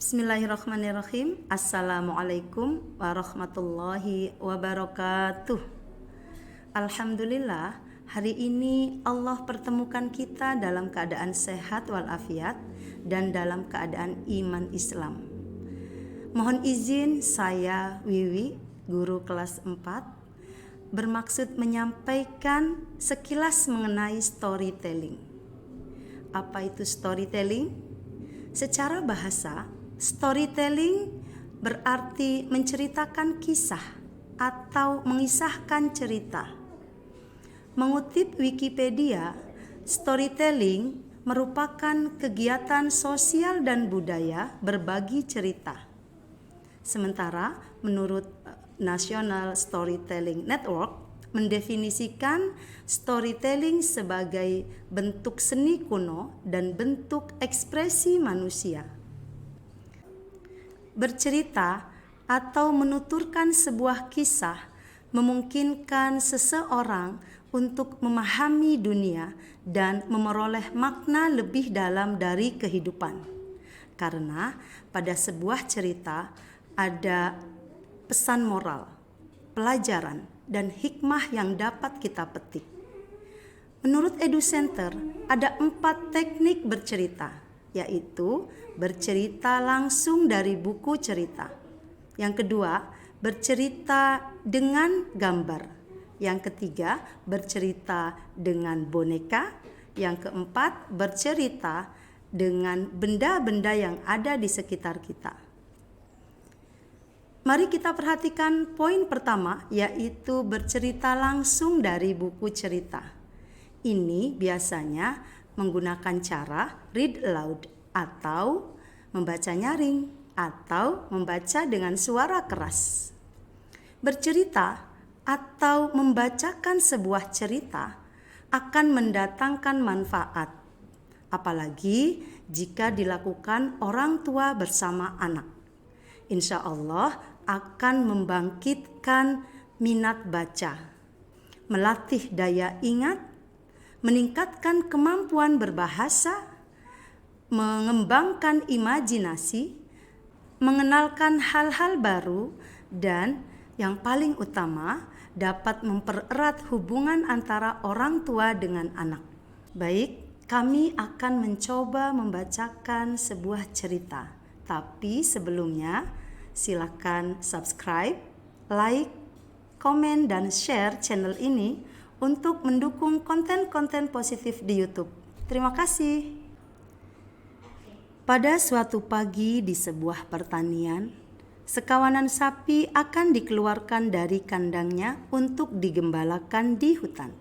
Bismillahirrahmanirrahim. Assalamualaikum warahmatullahi wabarakatuh. Alhamdulillah, hari ini Allah pertemukan kita dalam keadaan sehat walafiat dan dalam keadaan iman Islam. Mohon izin saya Wiwi, guru kelas 4, bermaksud menyampaikan sekilas mengenai storytelling. Apa itu storytelling? Secara bahasa, storytelling berarti menceritakan kisah atau mengisahkan cerita. Mengutip Wikipedia, storytelling merupakan kegiatan sosial dan budaya berbagi cerita. Sementara menurut National Storytelling Network mendefinisikan storytelling sebagai bentuk seni kuno dan bentuk ekspresi manusia. Bercerita atau menuturkan sebuah kisah memungkinkan seseorang untuk memahami dunia dan memperoleh makna lebih dalam dari kehidupan. Karena pada sebuah cerita ada pesan moral, pelajaran, dan hikmah yang dapat kita petik. Menurut EduCenter, ada 4 teknik bercerita, yaitu bercerita langsung dari buku cerita. Yang kedua, bercerita dengan gambar. Yang ketiga, bercerita dengan boneka. Yang keempat, bercerita dengan benda-benda yang ada di sekitar kita. Mari kita perhatikan poin pertama, yaitu bercerita langsung dari buku cerita. Ini biasanya menggunakan cara read aloud atau membaca nyaring atau membaca dengan suara keras. Bercerita atau membacakan sebuah cerita akan mendatangkan manfaat, apalagi jika dilakukan orang tua bersama anak. Insya Allah akan membangkitkan minat baca, melatih daya ingat, meningkatkan kemampuan berbahasa, mengembangkan imajinasi, mengenalkan hal-hal baru, dan yang paling utama dapat mempererat hubungan antara orang tua dengan anak. Baik, kami akan mencoba membacakan sebuah cerita. Tapi sebelumnya, silakan subscribe, like, komen, dan share channel ini untuk mendukung konten-konten positif di YouTube. Terima kasih. Pada suatu pagi di sebuah pertanian, sekawanan sapi akan dikeluarkan dari kandangnya untuk digembalakan di hutan.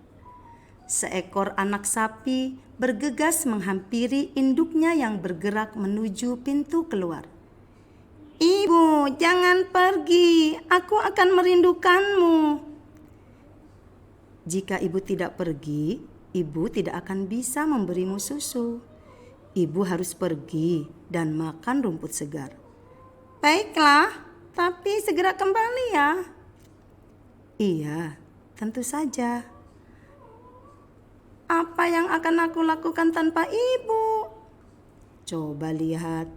Seekor anak sapi bergegas menghampiri induknya yang bergerak menuju pintu keluar. "Ibu, jangan pergi, aku akan merindukanmu." Jika ibu tidak pergi, ibu tidak akan bisa memberimu susu. Ibu harus pergi dan makan rumput segar. "Baiklah, tapi segera kembali ya." "Iya, tentu saja." "Apa yang akan aku lakukan tanpa ibu?" "Coba lihat,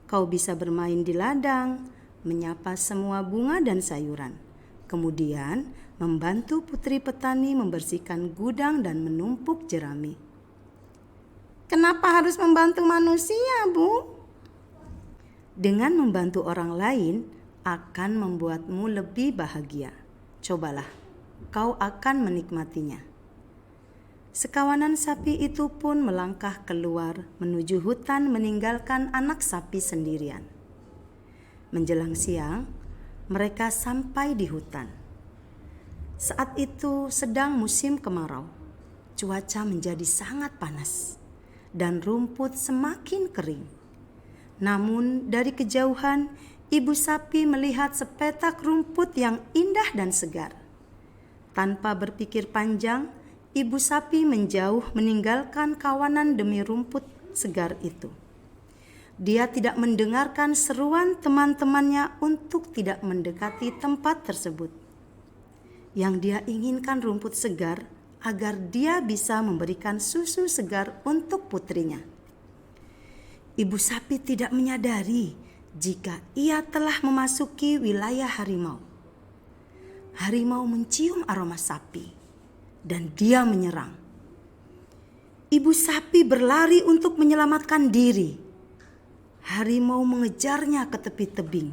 kau bisa bermain di ladang, menyapa semua bunga dan sayuran. Kemudian membantu putri petani membersihkan gudang dan menumpuk jerami." "Kenapa harus membantu manusia, Bu?" "Dengan membantu orang lain akan membuatmu lebih bahagia. Cobalah, kau akan menikmatinya." Sekawanan sapi itu pun melangkah keluar menuju hutan meninggalkan anak sapi sendirian. Menjelang siang, mereka sampai di hutan. Saat itu sedang musim kemarau. Cuaca menjadi sangat panas dan rumput semakin kering. Namun dari kejauhan, ibu sapi melihat sepetak rumput yang indah dan segar. Tanpa berpikir panjang, ibu sapi menjauh meninggalkan kawanan demi rumput segar itu. Dia tidak mendengarkan seruan teman-temannya untuk tidak mendekati tempat tersebut. Yang dia inginkan rumput segar agar dia bisa memberikan susu segar untuk putrinya. Ibu sapi tidak menyadari jika ia telah memasuki wilayah harimau. Harimau mencium aroma sapi dan dia menyerang. Ibu sapi berlari untuk menyelamatkan diri. Harimau mengejarnya ke tepi tebing.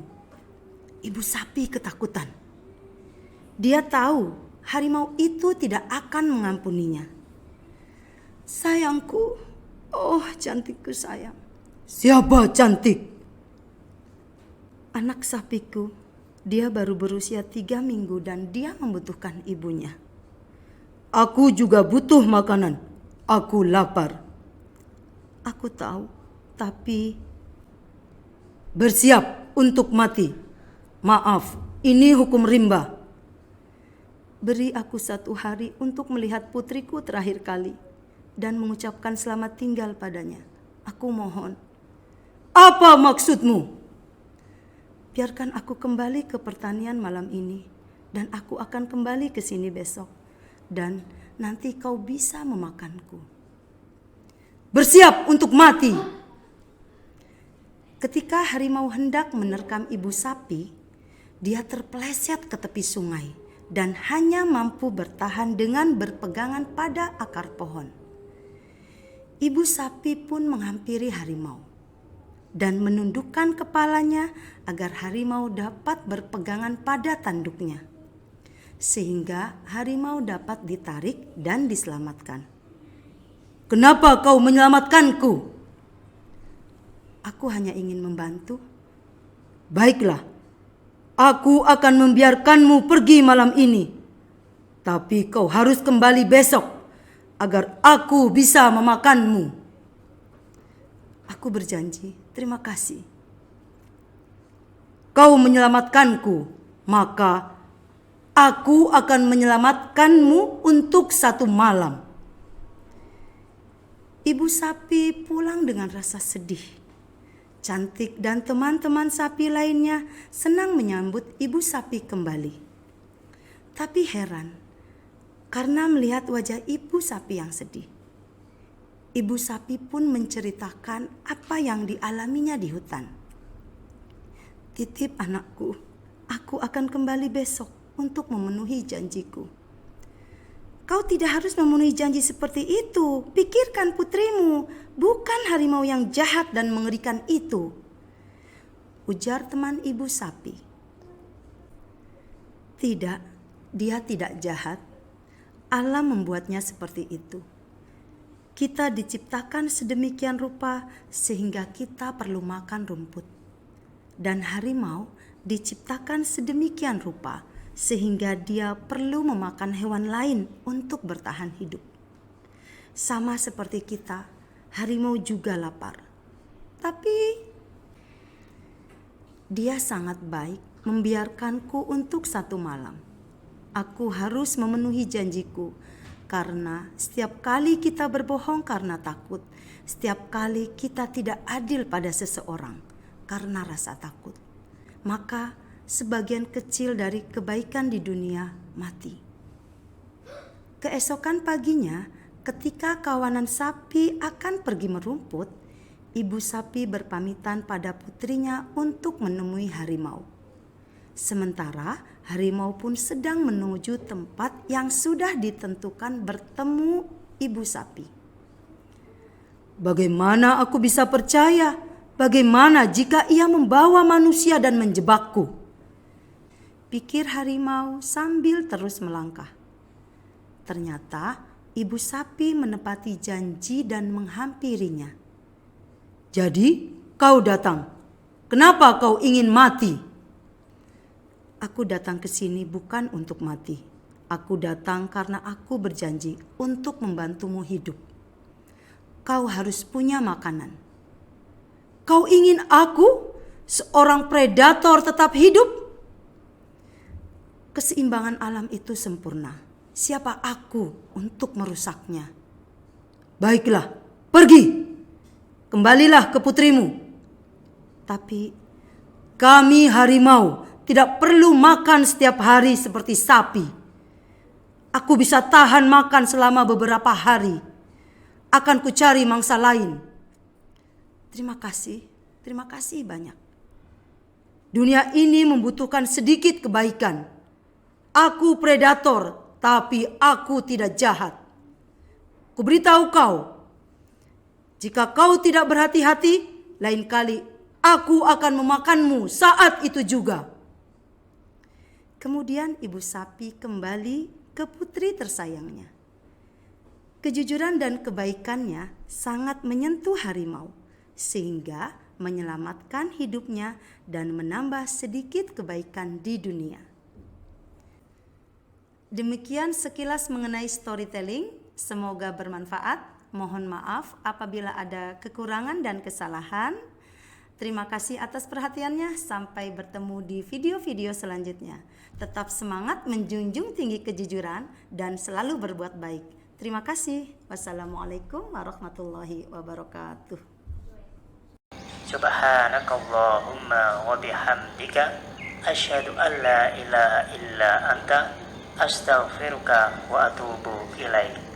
Ibu sapi ketakutan. Dia tahu harimau itu tidak akan mengampuninya. "Sayangku, oh cantikku sayang." "Siapa cantik?" "Anak sapiku. Dia baru berusia 3 minggu dan dia membutuhkan ibunya." "Aku juga butuh makanan. Aku lapar." "Aku tahu, tapi..." "Bersiap untuk mati. Maaf, ini hukum rimba." "Beri aku 1 hari untuk melihat putriku terakhir kali dan mengucapkan selamat tinggal padanya. Aku mohon." "Apa maksudmu?" "Biarkan aku kembali ke pertanian malam ini dan aku akan kembali ke sini besok dan nanti kau bisa memakanku." "Bersiap untuk mati." Ketika harimau hendak menerkam ibu sapi, dia terpeleset ke tepi sungai dan hanya mampu bertahan dengan berpegangan pada akar pohon. Ibu sapi pun menghampiri harimau dan menundukkan kepalanya agar harimau dapat berpegangan pada tanduknya, sehingga harimau dapat ditarik dan diselamatkan. "Kenapa kau menyelamatkanku?" "Aku hanya ingin membantu." "Baiklah, aku akan membiarkanmu pergi malam ini, tapi kau harus kembali besok agar aku bisa memakanmu." "Aku berjanji, terima kasih." "Kau menyelamatkanku, maka aku akan menyelamatkanmu untuk 1 malam." Ibu sapi pulang dengan rasa sedih. Cantik dan teman-teman sapi lainnya senang menyambut ibu sapi kembali. Tapi heran karena melihat wajah ibu sapi yang sedih. Ibu sapi pun menceritakan apa yang dialaminya di hutan. "Titip anakku, aku akan kembali besok untuk memenuhi janjiku." "Kau tidak harus memenuhi janji seperti itu. Pikirkan putrimu, bukan harimau yang jahat dan mengerikan itu," ujar teman ibu sapi. "Tidak, dia tidak jahat. Alam membuatnya seperti itu. Kita diciptakan sedemikian rupa sehingga kita perlu makan rumput. Dan harimau diciptakan sedemikian rupa sehingga dia perlu memakan hewan lain untuk bertahan hidup. Sama seperti kita, harimau juga lapar. Tapi dia sangat baik membiarkanku untuk 1 malam. Aku harus memenuhi janjiku, karena setiap kali kita berbohong karena takut, setiap kali kita tidak adil pada seseorang karena rasa takut, maka sebagian kecil dari kebaikan di dunia mati." Keesokan paginya, ketika kawanan sapi akan pergi merumput, ibu sapi berpamitan pada putrinya untuk menemui harimau. Sementara harimau pun sedang menuju tempat yang sudah ditentukan bertemu ibu sapi. "Bagaimana aku bisa percaya? Bagaimana jika ia membawa manusia dan menjebakku?" pikir harimau sambil terus melangkah. Ternyata ibu sapi menepati janji dan menghampirinya. "Jadi kau datang. Kenapa kau ingin mati?" "Aku datang ke sini bukan untuk mati. Aku datang karena aku berjanji untuk membantumu hidup. Kau harus punya makanan." "Kau ingin aku, seorang predator, tetap hidup?" "Keseimbangan alam itu sempurna. Siapa aku untuk merusaknya?" "Baiklah, pergi. Kembalilah ke putrimu." "Tapi kami harimau tidak perlu makan setiap hari seperti sapi. Aku bisa tahan makan selama beberapa hari. Akan kucari mangsa lain." Terima kasih banyak." Dunia ini membutuhkan sedikit kebaikan. Aku predator, tapi aku tidak jahat. Kuberitahu kau, jika kau tidak berhati-hati, lain kali aku akan memakanmu saat itu juga. Kemudian ibu sapi kembali ke putri tersayangnya. Kejujuran dan kebaikannya sangat menyentuh harimau, sehingga menyelamatkan hidupnya dan menambah sedikit kebaikan di dunia. Demikian sekilas mengenai storytelling. Semoga bermanfaat. Mohon maaf apabila ada kekurangan dan kesalahan. Terima kasih atas perhatiannya. Sampai bertemu di video-video selanjutnya. Tetap semangat menjunjung tinggi kejujuran dan selalu berbuat baik. Terima kasih. Wassalamualaikum warahmatullahi wabarakatuh. Subhanakallahumma wa bihamdika asyhadu an la ilaha illa anta astaghfiruka wa atubu ilaik.